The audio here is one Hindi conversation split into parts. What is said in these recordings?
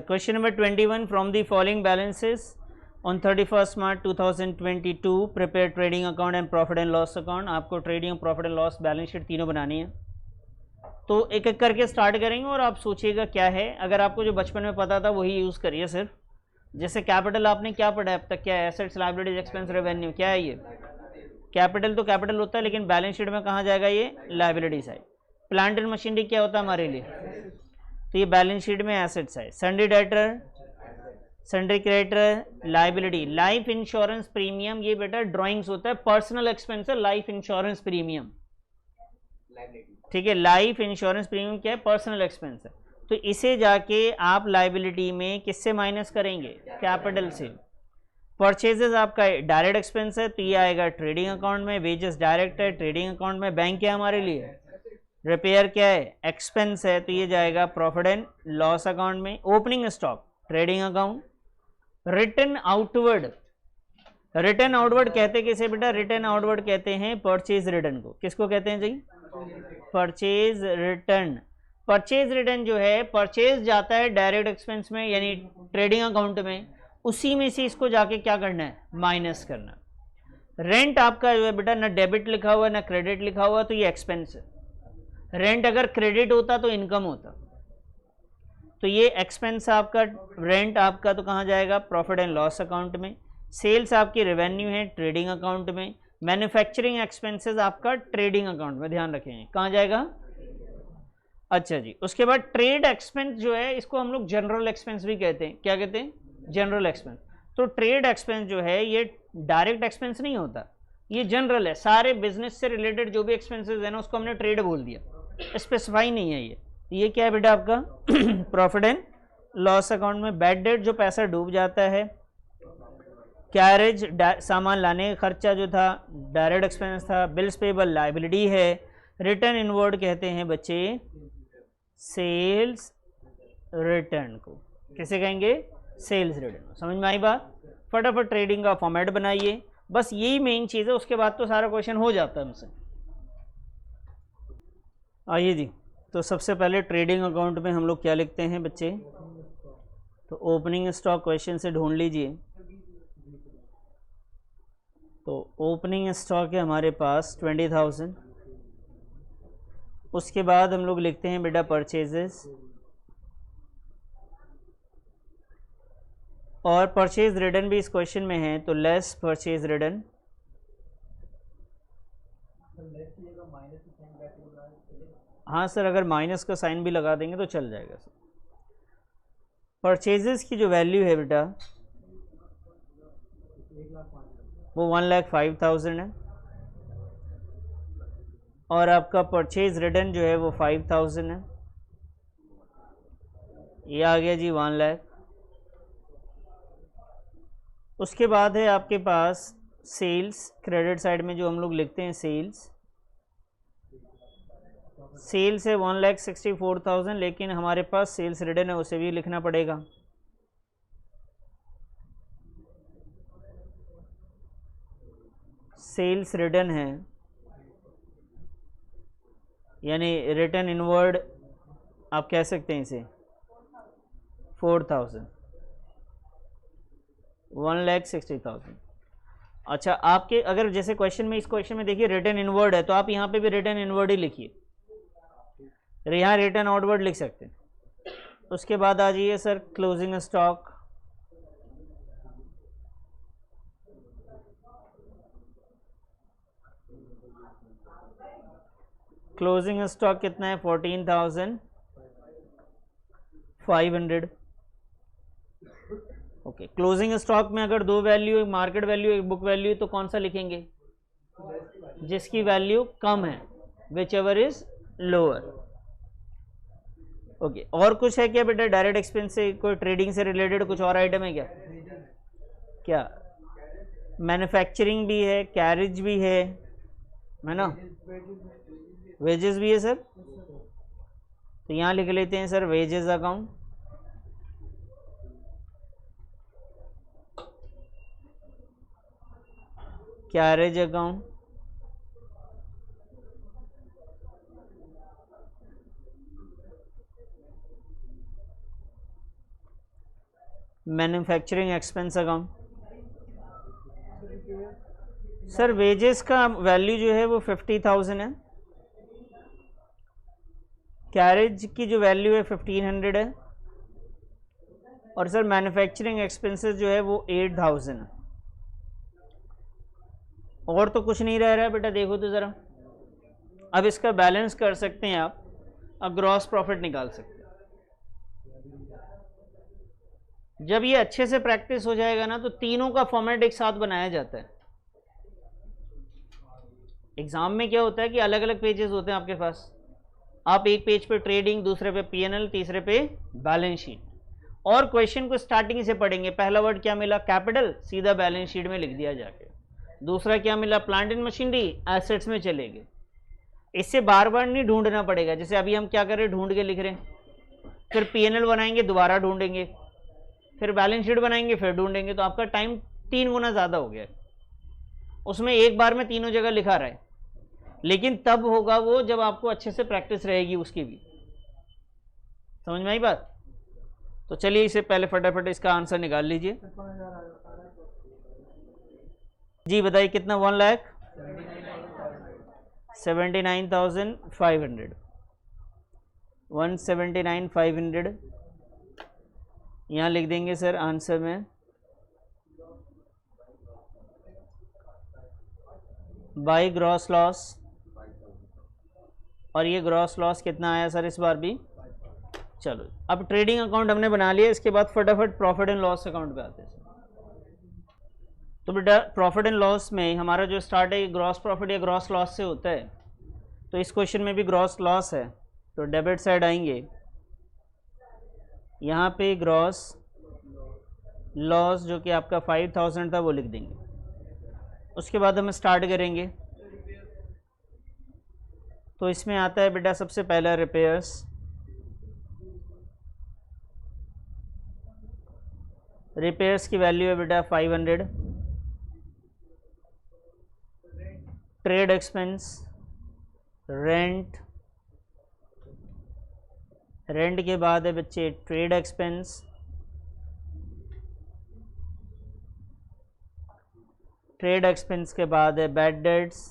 Question number 21 from the following balances on 31 March 2022 prepare trading account and profit and loss account. आपको ट्रेडिंग और profit and loss balance sheet तीनों बनानी है, तो एक एक करके स्टार्ट करेंगे और आप सोचिएगा क्या है। अगर आपको जो बचपन में पता था वही यूज़ करिए सिर्फ। जैसे कैपिटल आपने क्या पढ़ा है अब तक, क्या है? Assets, liabilities, expense, revenue. क्या है ये? कैपिटल तो कैपिटल होता है, लेकिन बैलेंस शीट में कहाँ जाएगा? ये liability side. Plant and machinery क्या होता है हमारे लिए? तो ये बैलेंस शीट में एसेट्स है। Sundry debtor, sundry creditor, liability. Life insurance premium ये बेटा ड्राइंग्स होता है, पर्सनल एक्सपेंस है लाइफ इंश्योरेंस प्रीमियम, ठीक है। लाइफ इंश्योरेंस प्रीमियम क्या है? पर्सनल एक्सपेंस है। तो इसे जाके आप लायबिलिटी में किससे माइनस करेंगे? कैपिटल से। परचेजेस आपका डायरेक्ट एक्सपेंस है, तो ये आएगा ट्रेडिंग अकाउंट में। वेजेस डायरेक्ट है, ट्रेडिंग अकाउंट में। बैंक क्या है हमारे लिए? रिपेयर क्या है? एक्सपेंस है, तो ये जाएगा प्रॉफिट एंड लॉस अकाउंट में। Opening stock trading account. Return outward, return outward कहते किसे बेटा? रिटर्न आउटवर्ड कहते हैं परचेज रिटर्न को। किसको कहते हैं जी? Purchase return. परचेज रिटर्न जो है, परचेज जाता है डायरेक्ट एक्सपेंस में यानी ट्रेडिंग अकाउंट में, उसी में से इसको जाके क्या करना है? माइनस करना। रेंट आपका जो है बेटा ना डेबिट लिखा हुआ ना क्रेडिट लिखा हुआ, तो ये एक्सपेंस है। रेंट अगर क्रेडिट होता तो इनकम होता, तो ये एक्सपेंस आपका। रेंट आपका तो कहाँ जाएगा? प्रॉफिट एंड लॉस अकाउंट में। सेल्स आपकी रेवेन्यू है ट्रेडिंग अकाउंट में। मैन्युफैक्चरिंग एक्सपेंसेस आपका ट्रेडिंग अकाउंट में, ध्यान रखेंगे कहाँ जाएगा? अच्छा जी। उसके बाद ट्रेड एक्सपेंस जो है, इसको हम लोग जनरल एक्सपेंस भी कहते हैं। क्या कहते हैं? General expense. तो ट्रेड एक्सपेंस जो है ये डायरेक्ट एक्सपेंस नहीं होता, ये जनरल है। सारे बिजनेस से रिलेटेड जो भी एक्सपेंसेस है ना, उसको हमने ट्रेड बोल दिया, स्पेसिफाई नहीं है ये। ये क्या है बेटा आपका? प्रॉफिट एंड लॉस अकाउंट में। बैड डेट जो पैसा डूब जाता है। कैरेज सामान लाने का खर्चा जो था डायरेक्ट एक्सपेंस था। बिल्स पेबल लायबिलिटी है। रिटर्न इनवर्ड कहते हैं बच्चे सेल्स रिटर्न को। किसे कहेंगे? Sales return. समझ में आई बात? फटाफट ट्रेडिंग का फॉर्मेट बनाइए, बस यही मेन चीज़ है, उसके बाद तो सारा क्वेश्चन हो जाता है हमसे। आइए जी, तो सबसे पहले ट्रेडिंग अकाउंट में हम लोग क्या लिखते हैं बच्चे? तो ओपनिंग स्टॉक क्वेश्चन से ढूंढ लीजिए। तो ओपनिंग स्टॉक है हमारे पास 20,000। उसके बाद हम लोग लिखते हैं बेटा परचेजेस, और परचेज रिटर्न भी इस क्वेश्चन में है, तो लेस परचेज रिटर्न। हाँ सर, अगर माइनस का साइन भी लगा देंगे तो चल जाएगा सर। परचेजेस की जो वैल्यू है बेटा वो 1,05,000 है, और आपका परचेज रिटर्न जो है वो 5,000 है। ये आ गया जी 1 लाख। उसके बाद है आपके पास सेल्स। क्रेडिट साइड में जो हम लोग लिखते हैं सेल्स, सेल्स है 1,64,000, लेकिन हमारे पास सेल्स रिटर्न है उसे भी लिखना पड़ेगा। सेल्स रिटर्न है यानी रिटर्न इनवर्ड आप कह सकते हैं इसे 4,000, 1,60,000। अच्छा, आपके अगर जैसे क्वेश्चन में, इस क्वेश्चन में देखिए रिटर्न इनवर्ड है, तो आप यहाँ पे भी रिटर्न इनवर्ड ही लिखिए, यहाँ रिटर्न आउटवर्ड लिख सकते हैं। उसके बाद आ जाइए sir closing stock. Closing stock कितना है? 14,500। ओके, क्लोजिंग स्टॉक में अगर दो वैल्यू, एक मार्केट वैल्यू एक बुक वैल्यू, तो कौन सा लिखेंगे? जिसकी वैल्यू कम है, which ever is lower. Okay, और कुछ है क्या बेटा डायरेक्ट एक्सपेंस से? कोई ट्रेडिंग से रिलेटेड कुछ और आइटम है क्या? क्या? मैन्युफैक्चरिंग भी है, कैरेज भी है ना, वेजेस भी है सर। तो यहां लिख लेते हैं sir wages account. Carriage account, manufacturing expense account. Sir wages का वैल्यू जो है वो 50,000 है, कैरेज की जो वैल्यू है 1500 है, और सर मैन्युफैक्चरिंग एक्सपेंसेस जो है वो 8000 है। और तो कुछ नहीं रह रहा है बेटा, देखो तो ज़रा। अब इसका बैलेंस कर सकते हैं आप, अब ग्रॉस प्रॉफिट निकाल सकते हैं। जब ये अच्छे से प्रैक्टिस हो जाएगा ना तो तीनों का फॉर्मेट एक साथ बनाया जाता है। एग्जाम में क्या होता है कि अलग अलग पेजेस होते हैं आपके पास, आप एक पेज पे ट्रेडिंग, दूसरे पे पीएनएल, तीसरे पे बैलेंस शीट, और क्वेश्चन को स्टार्टिंग से पढ़ेंगे। पहला वर्ड क्या मिला, कैपिटल, सीधा बैलेंस शीट में लिख दिया जाके। दूसरा क्या मिला, प्लांट एंड मशीनरी, एसेट्स में चले गए। इससे बार बार नहीं ढूंढना पड़ेगा, जैसे अभी हम क्या कर रहे हैं, ढूंढ के लिख रहे हैं, फिर पीएनएल बनाएंगे दोबारा ढूंढेंगे, फिर बैलेंस शीट बनाएंगे फिर ढूंढेंगे, तो आपका टाइम 3 गुना ज़्यादा हो गया। उसमें एक बार में तीनों जगह लिखा रहा है, लेकिन तब होगा वो जब आपको अच्छे से प्रैक्टिस रहेगी उसकी भी। समझ में आई बात? तो चलिए इसे पहले फटाफट इसका आंसर निकाल लीजिए। जी बताइए कितना, 1,79,500, 179,500 यहाँ लिख देंगे सर आंसर में। बाई ग्रॉस लॉस, और ये ग्रॉस लॉस कितना आया सर इस बार भी। चलो अब ट्रेडिंग अकाउंट हमने बना लिया, इसके बाद फटाफट प्रॉफिट एंड लॉस अकाउंट पे आते हैं। तो बेटा प्रॉफिट एंड लॉस में हमारा जो स्टार्ट है ग्रॉस प्रॉफिट या ग्रॉस लॉस से होता है, तो इस क्वेश्चन में भी ग्रॉस लॉस है, तो डेबिट साइड आएंगे, यहाँ पे ग्रॉस लॉस जो कि आपका 5,000 था वो लिख देंगे। उसके बाद हम स्टार्ट करेंगे, तो इसमें आता है बेटा सबसे पहला रिपेयर्स, रिपेयर्स की वैल्यू है बेटा 500। ट्रेड एक्सपेंस, रेंट, रेंट के बाद है बच्चे ट्रेड एक्सपेंस, ट्रेड एक्सपेंस के बाद है बैड डेट्स,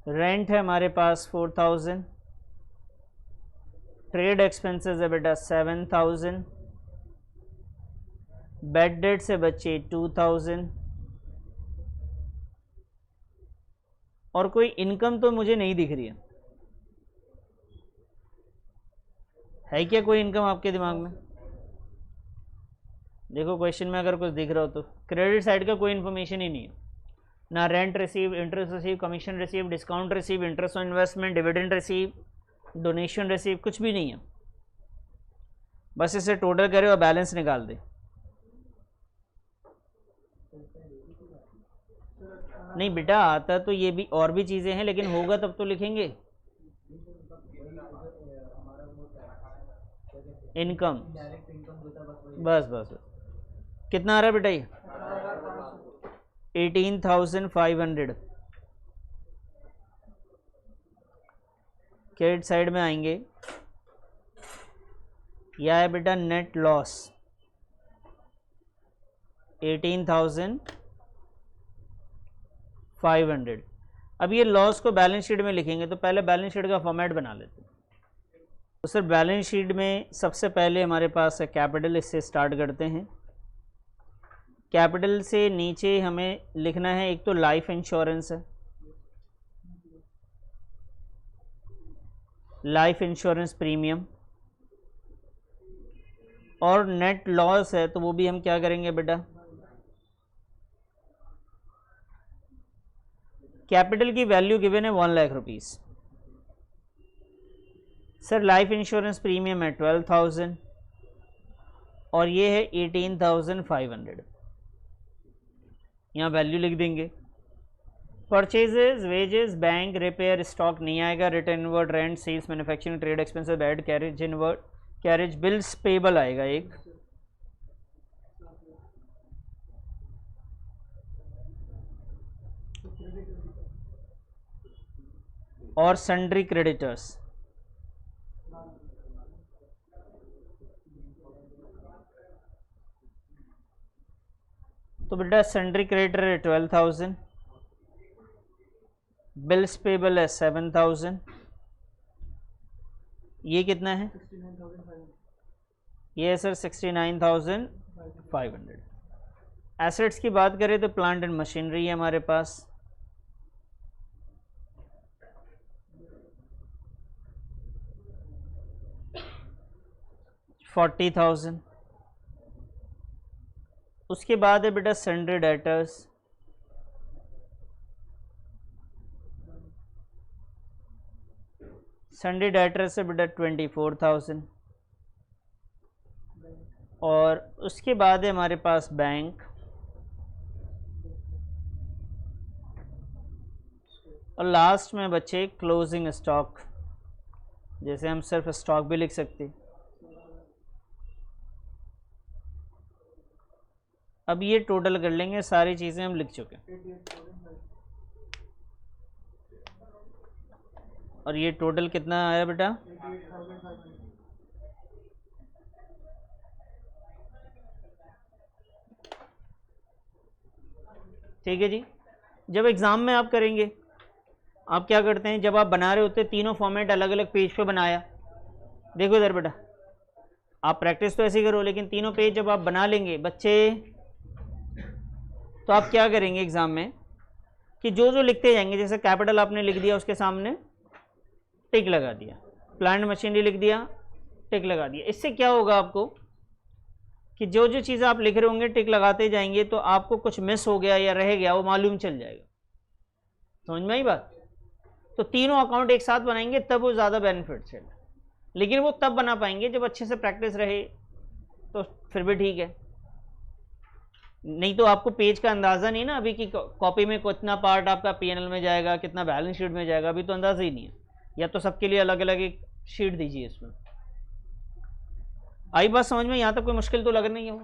रेंट है हमारे पास 4,000, ट्रेड एक्सपेंसेस है बेटा 7,000, बैड डेट से बचे 2,000, और कोई इनकम तो मुझे नहीं दिख रही है क्या कोई इनकम आपके दिमाग में? देखो क्वेश्चन में अगर कुछ दिख रहा हो तो क्रेडिट साइड का कोई इन्फॉर्मेशन ही नहीं है, ना rent receive, interest receive, commission receive, discount receive, interest on investment, dividend receive, donation receive, कुछ भी नहीं है। बस इसे टोटल करे और बैलेंस निकाल दे। नहीं बेटा आता तो ये भी और भी चीज़ें हैं, लेकिन होगा तब तो लिखेंगे। इनकम, बस बस बस। कितना आ रहा है बेटा ये? 18,500। क्रेडिट साइड में आएंगे, यह है बेटा नेट लॉस 18,500। अब ये लॉस को बैलेंस शीट में लिखेंगे, तो पहले बैलेंस शीट का फॉर्मेट बना लेते हैं। तो सर बैलेंस शीट में सबसे पहले हमारे पास है कैपिटल, इससे स्टार्ट करते हैं। कैपिटल से नीचे हमें लिखना है, एक तो लाइफ इंश्योरेंस है, लाइफ इंश्योरेंस प्रीमियम, और नेट लॉस है तो वो भी हम क्या करेंगे बेटा, कैपिटल की वैल्यू गिवन है 1 lakh rupees. Sir life insurance premium है 12,000 और ये है 18,500, यहाँ वैल्यू लिख देंगे। Purchases, wages, bank, repair, stock नहीं आएगा, return inward, rent, sales, manufacturing, trade expenses, bad, carriage inward, carriage bills payable आएगा एक, और सन्ड्री क्रेडिटर्स। तो बेटा सन्ड्री क्रेडिटर है 12,000, बिल्स पेबल है 7,000, ये कितना है? ये है सर 69,500। एसेट्स की बात करें तो प्लांट एंड मशीनरी है हमारे पास 40,000। उसके बाद है बेटा सन्ड्री डेटर्स, सन्ड्री डेटर्स है बेटा 24,000। और उसके बाद है हमारे पास बैंक, और लास्ट में बचे क्लोजिंग स्टॉक, जैसे हम सिर्फ स्टॉक भी लिख सकते। अब ये टोटल कर लेंगे, सारी चीज़ें हम लिख चुके हैं। और ये टोटल कितना आया बेटा? ठीक है जी। जब एग्ज़ाम में आप करेंगे, आप क्या करते हैं, जब आप बना रहे होते तीनों फॉर्मेट अलग अलग पेज पे बनाया, देखो इधर बेटा, आप प्रैक्टिस तो ऐसे ही करो, लेकिन तीनों पेज जब आप बना लेंगे बच्चे, तो आप क्या करेंगे एग्ज़ाम में कि जो जो लिखते जाएंगे, जैसे कैपिटल आपने लिख दिया उसके सामने टिक लगा दिया, प्लांट मशीनरी लिख दिया टिक लगा दिया। इससे क्या होगा आपको कि जो जो चीज़ें आप लिख रहे होंगे टिक लगाते जाएंगे, तो आपको कुछ मिस हो गया या रह गया वो मालूम चल जाएगा। समझ में आई बात? तो तीनों अकाउंट एक साथ बनाएंगे तब वो ज़्यादा बेनिफिट है, लेकिन वो तब बना पाएंगे जब अच्छे से प्रैक्टिस रहे, तो फिर भी ठीक है। नहीं तो आपको पेज का अंदाज़ा नहीं ना अभी कि कॉपी में कितना पार्ट आपका पीएनएल में जाएगा, कितना बैलेंस शीट में जाएगा, अभी तो अंदाज़ा ही नहीं है। या तो सबके लिए अलग अलग एक शीट दीजिए इसमें। आई बात समझ में? यहाँ तक कोई मुश्किल तो लग नहीं है वो।